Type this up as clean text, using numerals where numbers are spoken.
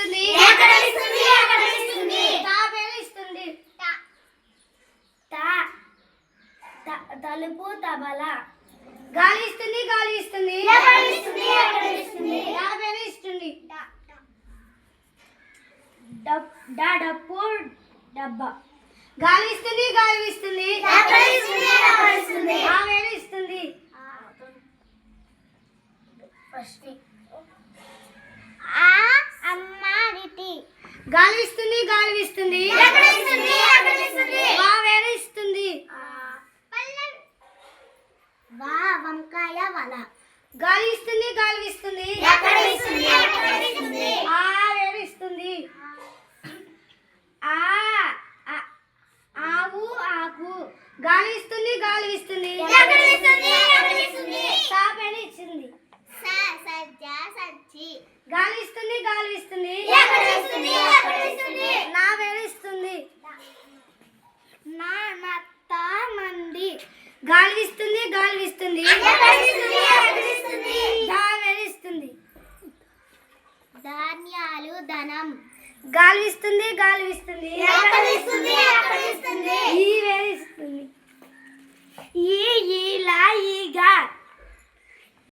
ఇస్తుంది తాబేలిస్తుంది తలుపు తబల గాలి ఇస్తుంది తాబేలిస్తుంది డప్పు డబ్బా గాలి ఇస్తుంది ఆవేలిస్తుంది గాలి ఇస్తుంది వావేలిస్తుంది వంకాయ వల గాలి ఇస్తుంది ఆవేలిస్తుంది ఆవు ఆకు గాలి ఇస్తుంది తాబేలిచ్చింది గాలి ఇస్తుంది నావేలిస్తుంది మంది గాలి ఇస్తుంది దావేలిస్తుంది ధాన్యాలు ధనం గాలి ఇస్తుంది